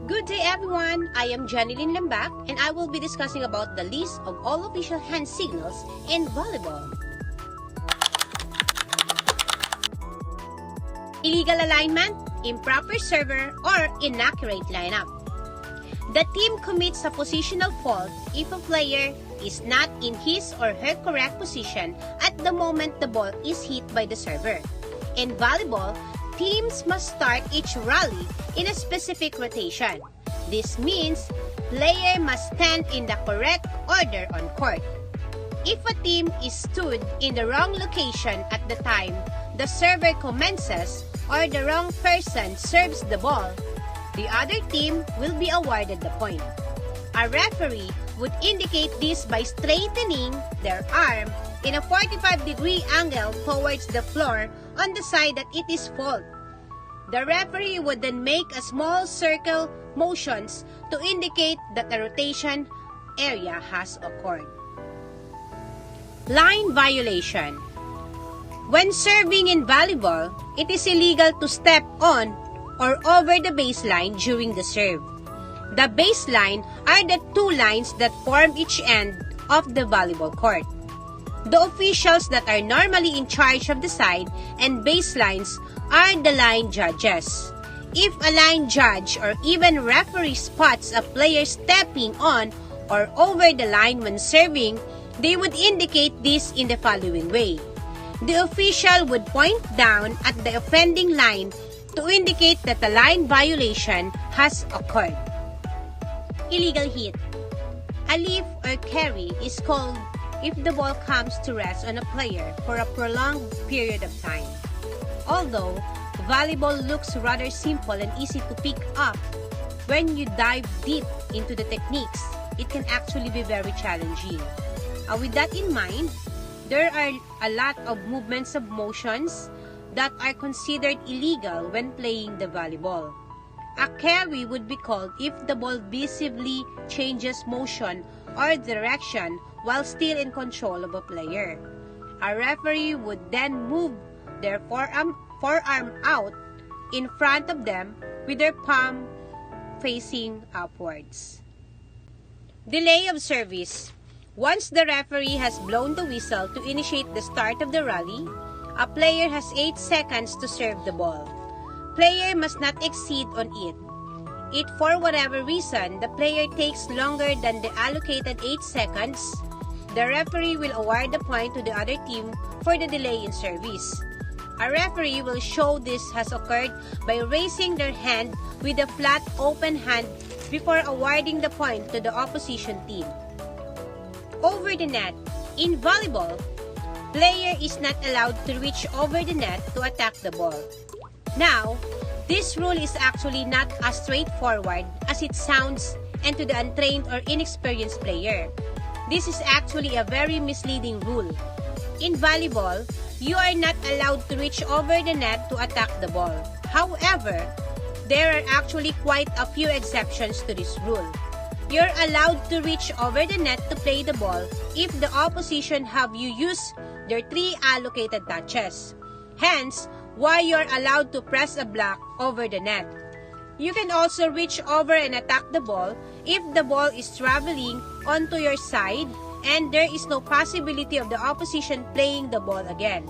Good day everyone, I am Janeline Lambak and I will be discussing about the list of all official hand signals in volleyball. Illegal alignment, improper server, or inaccurate lineup. The team commits a positional fault if a player is not in his or her correct position at the moment the ball is hit by the server. In volleyball, teams must start each rally in a specific rotation. This means player must stand in the correct order on court. If a team is stood in the wrong location at the time the server commences or the wrong person serves the ball, the other team will be awarded the point. A referee would indicate this by straightening their arm in a 45-degree angle towards the floor on the side that it is fault. The referee would then make a small circle motions to indicate that the rotation area has occurred. Line violation. When serving in volleyball, it is illegal to step on or over the baseline during the serve. The baseline are the two lines that form each end of the volleyball court. The officials that are normally in charge of the side and baselines are the line judges. If a line judge or even referee spots a player stepping on or over the line when serving, they would indicate this in the following way. The official would point down at the offending line to indicate that the line violation has occurred. Illegal hit. A leaf or carry is called if the ball comes to rest on a player for a prolonged period of time. Although volleyball looks rather simple and easy to pick up, when you dive deep into the techniques, it can actually be very challenging. With that in mind, there are a lot of movements of motions that are considered illegal when playing the volleyball. A carry would be called if the ball visibly changes motion or direction while still in control of a player. A referee would then move their forearm out in front of them with their palm facing upwards. Delay of service. Once the referee has blown the whistle to initiate the start of the rally, a player has 8 seconds to serve the ball. Player must not exceed on it. If for whatever reason the player takes longer than the allocated 8 seconds, the referee will award the point to the other team for the delay in service. A referee will show this has occurred by raising their hand with a flat open hand before awarding the point to the opposition team. Over the net. In volleyball, player is not allowed to reach over the net to attack the ball. Now, this rule is actually not as straightforward as it sounds and to the untrained or inexperienced player. This is actually a very misleading rule. In volleyball, you are not allowed to reach over the net to attack the ball. However, there are actually quite a few exceptions to this rule. You're allowed to reach over the net to play the ball if the opposition have you use their 3 allocated touches. Hence, why you're allowed to press a block over the net. You can also reach over and attack the ball if the ball is traveling onto your side and there is no possibility of the opposition playing the ball again.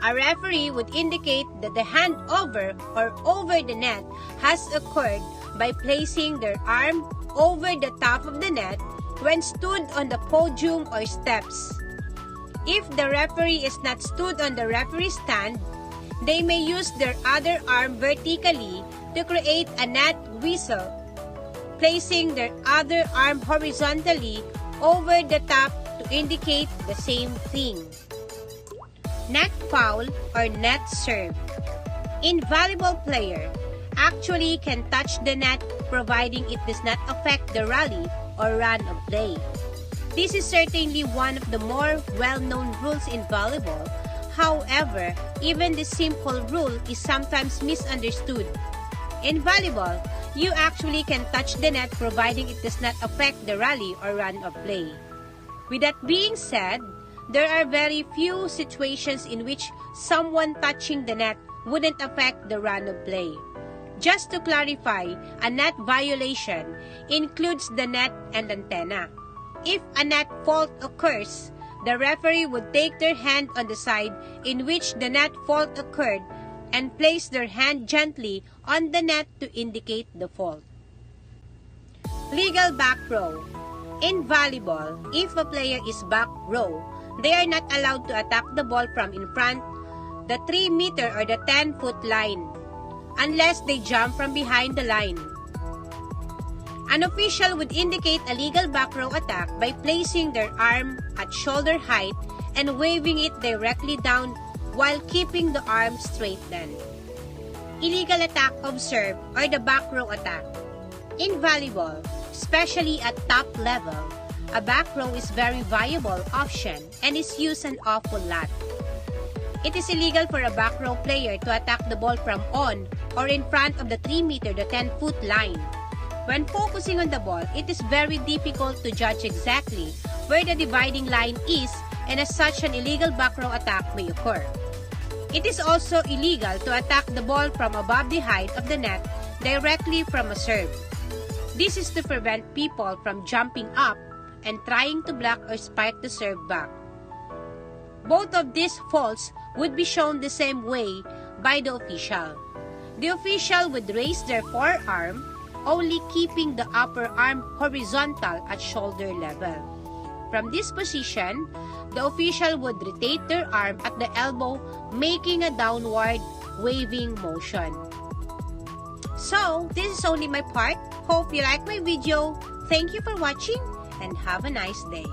A referee would indicate that the hand over or over the net has occurred by placing their arm over the top of the net when stood on the podium or steps. If the referee is not stood on the referee stand, they may use their other arm vertically to create a net whistle, placing their other arm horizontally over the top to indicate the same thing. Net foul or net serve. In volleyball, player actually can touch the net providing it does not affect the rally or run of play. This is certainly one of the more well-known rules in volleyball. However, even this simple rule is sometimes misunderstood. In volleyball, you actually can touch the net providing it does not affect the rally or run of play. With that being said, there are very few situations in which someone touching the net wouldn't affect the run of play. Just to clarify, a net violation includes the net and antenna. If a net fault occurs, the referee would take their hand on the side in which the net fault occurred and place their hand gently on the net to indicate the fault. Legal back row. In volleyball, if a player is back row, they are not allowed to attack the ball from in front, the 3-meter or the 10-foot line, unless they jump from behind the line. An official would indicate a legal back row attack by placing their arm at shoulder height and waving it directly down while keeping the arm straightened. Illegal attack of serve or the back row attack. In volleyball, especially at top level, a back row is very viable option and is used an awful lot. It is illegal for a back row player to attack the ball from on or in front of the 3-meter to 10-foot line. When focusing on the ball, it is very difficult to judge exactly where the dividing line is, and as such an illegal back row attack may occur. It is also illegal to attack the ball from above the height of the net directly from a serve. This is to prevent people from jumping up and trying to block or spike the serve back. Both of these faults would be shown the same way by the official. The official would raise their forearm, only keeping the upper arm horizontal at shoulder level. From this position, the official would rotate their arm at the elbow, making a downward waving motion. So, this is only my part. Hope you like my video. Thank you for watching and have a nice day.